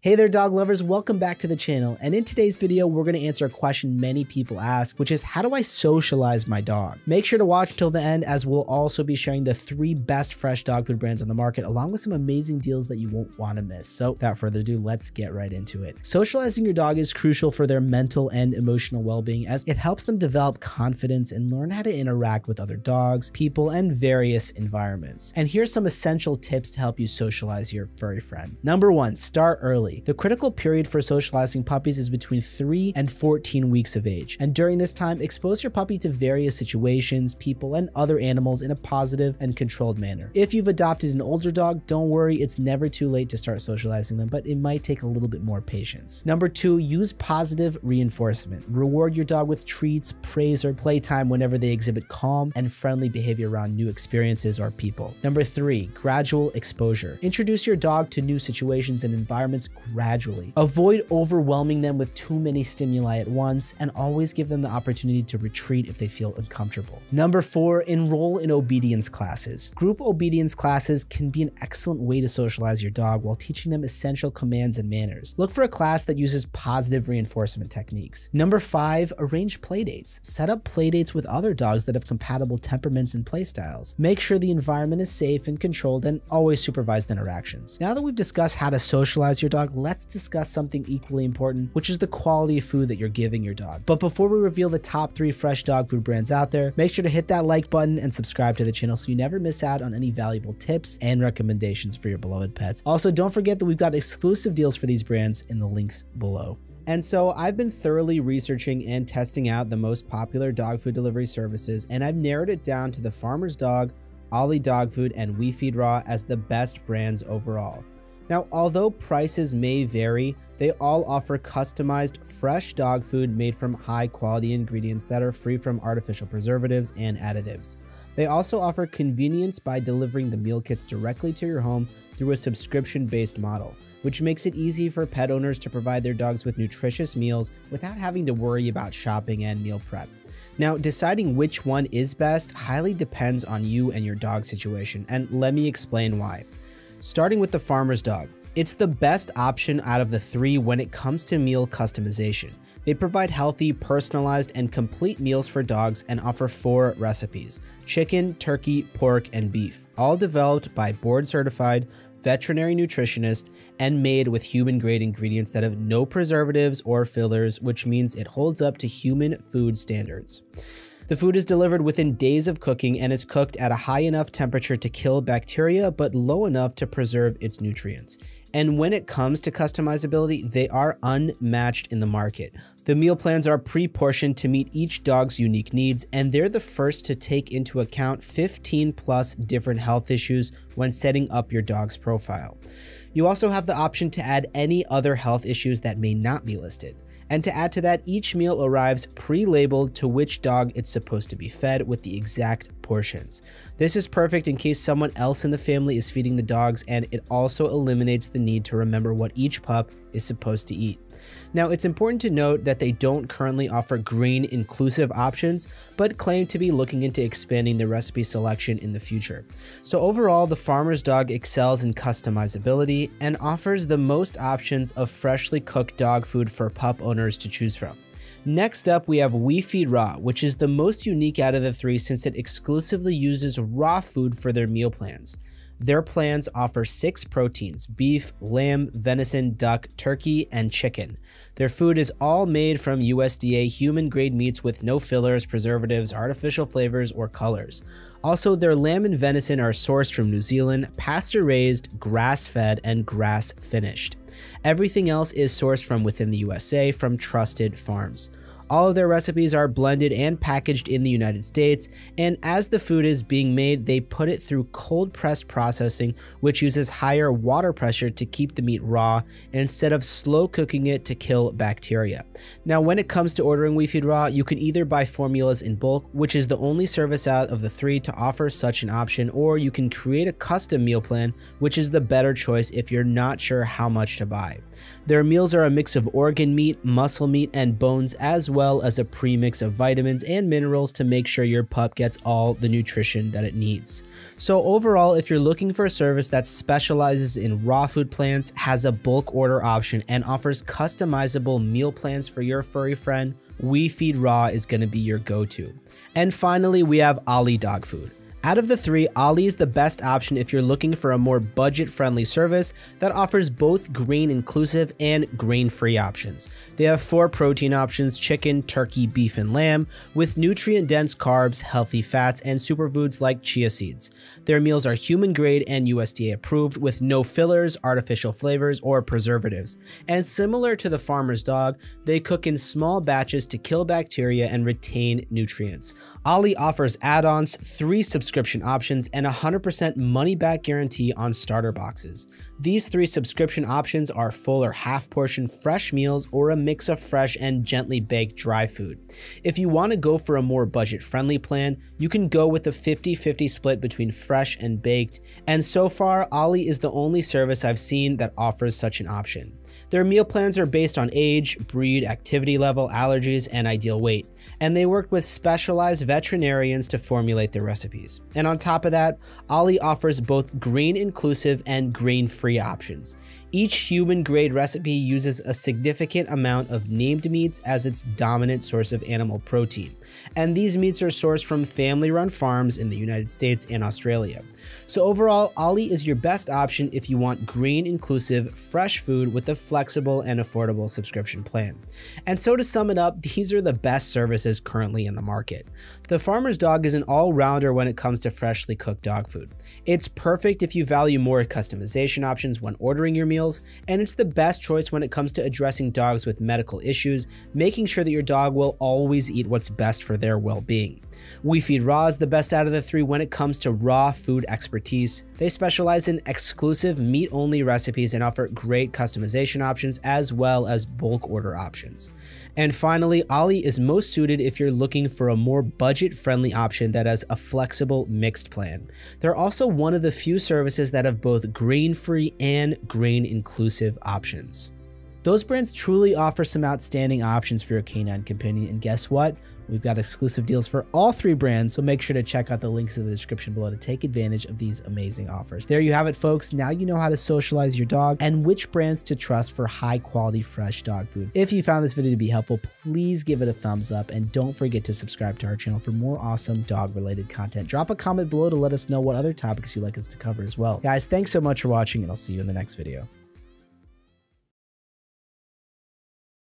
Hey there dog lovers, welcome back to the channel, and in today's video we're going to answer a question many people ask, which is how do I socialize my dog? Make sure to watch till the end, as we'll also be sharing the 3 best fresh dog food brands on the market along with some amazing deals that you won't want to miss. So without further ado, let's get right into it. Socializing your dog is crucial for their mental and emotional well-being, as it helps them develop confidence and learn how to interact with other dogs, people, and various environments. And here's some essential tips to help you socialize your furry friend. Number 1, start early. The critical period for socializing puppies is between 3 and 14 weeks of age. And during this time, expose your puppy to various situations, people, and other animals in a positive and controlled manner. If you've adopted an older dog, don't worry, it's never too late to start socializing them, but it might take a little bit more patience. Number 2, use positive reinforcement. Reward your dog with treats, praise, or playtime whenever they exhibit calm and friendly behavior around new experiences or people. Number 3, gradual exposure. Introduce your dog to new situations and environments gradually. Avoid overwhelming them with too many stimuli at once, and always give them the opportunity to retreat if they feel uncomfortable. Number 4, enroll in obedience classes. Group obedience classes can be an excellent way to socialize your dog while teaching them essential commands and manners. Look for a class that uses positive reinforcement techniques. Number 5, arrange playdates. Set up playdates with other dogs that have compatible temperaments and playstyles. Make sure the environment is safe and controlled, and always supervise the interactions. Now that we've discussed how to socialize your dog, let's discuss something equally important, which is the quality of food that you're giving your dog. But before we reveal the top 3 fresh dog food brands out there, make sure to hit that like button and subscribe to the channel so you never miss out on any valuable tips and recommendations for your beloved pets. Also, don't forget that we've got exclusive deals for these brands in the links below. And so I've been thoroughly researching and testing out the most popular dog food delivery services, and I've narrowed it down to the Farmer's Dog, Ollie Dog Food, and We Feed Raw as the best brands overall. Now, although prices may vary, they all offer customized, fresh dog food made from high-quality ingredients that are free from artificial preservatives and additives. They also offer convenience by delivering the meal kits directly to your home through a subscription-based model, which makes it easy for pet owners to provide their dogs with nutritious meals without having to worry about shopping and meal prep. Now, deciding which one is best highly depends on you and your dog situation, and let me explain why. Starting with the Farmer's Dog. It's the best option out of the 3 when it comes to meal customization. They provide healthy, personalized, and complete meals for dogs and offer 4 recipes: chicken, turkey, pork, and beef, all developed by board-certified veterinary nutritionist and made with human-grade ingredients that have no preservatives or fillers, which means it holds up to human food standards. The food is delivered within days of cooking and is cooked at a high enough temperature to kill bacteria, but low enough to preserve its nutrients. And when it comes to customizability, they are unmatched in the market. The meal plans are pre-portioned to meet each dog's unique needs, and they're the first to take into account 15+ different health issues when setting up your dog's profile. You also have the option to add any other health issues that may not be listed. And to add to that, each meal arrives pre-labeled to which dog it's supposed to be fed with the exact portions. This is perfect in case someone else in the family is feeding the dogs, and it also eliminates the need to remember what each pup is supposed to eat. Now, it's important to note that they don't currently offer grain-inclusive options, but claim to be looking into expanding the recipe selection in the future. So overall, the Farmer's Dog excels in customizability and offers the most options of freshly cooked dog food for pup owners to choose from. Next up, we have We Feed Raw, which is the most unique out of the 3 since it exclusively uses raw food for their meal plans. Their plans offer 6 proteins: beef, lamb, venison, duck, turkey, and chicken. Their food is all made from USDA human-grade meats with no fillers, preservatives, artificial flavors, or colors. Also, their lamb and venison are sourced from New Zealand, pasture-raised, grass-fed, and grass-finished. Everything else is sourced from within the USA from trusted farms. All of their recipes are blended and packaged in the United States, and as the food is being made, they put it through cold press processing, which uses higher water pressure to keep the meat raw instead of slow cooking it to kill bacteria. Now, when it comes to ordering We Feed Raw, you can either buy formulas in bulk, which is the only service out of the 3 to offer such an option, or you can create a custom meal plan, which is the better choice if you're not sure how much to buy. Their meals are a mix of organ meat, muscle meat, and bones, as well as a premix of vitamins and minerals to make sure your pup gets all the nutrition that it needs. So overall, if you're looking for a service that specializes in raw food plans, has a bulk order option, and offers customizable meal plans for your furry friend, We Feed Raw is going to be your go-to. And finally, we have Ollie Dog Food. Out of the three, Ollie is the best option if you're looking for a more budget-friendly service that offers both grain-inclusive and grain-free options. They have 4 protein options: chicken, turkey, beef, and lamb, with nutrient-dense carbs, healthy fats, and superfoods like chia seeds. Their meals are human-grade and USDA approved, with no fillers, artificial flavors, or preservatives. And similar to the farmer's dog, they cook in small batches to kill bacteria and retain nutrients. Ollie offers add-ons, 3 subscription options, and 100% money-back guarantee on starter boxes. These 3 subscription options are full or half portion fresh meals or a mix of fresh and gently baked dry food. If you want to go for a more budget-friendly plan, you can go with a 50-50 split between fresh and baked, and so far, Ollie is the only service I've seen that offers such an option. Their meal plans are based on age, breed, activity level, allergies, and ideal weight, and they work with specialized veterinarians to formulate their recipes. And on top of that, Ollie offers both grain-inclusive and grain-free options. Each human-grade recipe uses a significant amount of named meats as its dominant source of animal protein, and these meats are sourced from family-run farms in the United States and Australia. So overall, Ollie is your best option if you want grain-inclusive, fresh food with a flexible and affordable subscription plan. And so to sum it up, these are the best services currently in the market. The Farmer's Dog is an all-rounder when it comes to freshly cooked dog food. It's perfect if you value more customization options when ordering your meals, and it's the best choice when it comes to addressing dogs with medical issues, making sure that your dog will always eat what's best for their well-being. We Feed Raw is the best out of the 3 when it comes to raw food expertise. They specialize in exclusive meat-only recipes and offer great customization options as well as bulk order options. And finally, Ollie is most suited if you're looking for a more budget-friendly option that has a flexible mixed plan. They're also one of the few services that have both grain-free and grain-inclusive options. Those brands truly offer some outstanding options for your canine companion, and guess what? We've got exclusive deals for all 3 brands, so make sure to check out the links in the description below to take advantage of these amazing offers. There you have it, folks. Now you know how to socialize your dog and which brands to trust for high-quality, fresh dog food. If you found this video to be helpful, please give it a thumbs up, and don't forget to subscribe to our channel for more awesome dog-related content. Drop a comment below to let us know what other topics you'd like us to cover as well. Guys, thanks so much for watching, and I'll see you in the next video.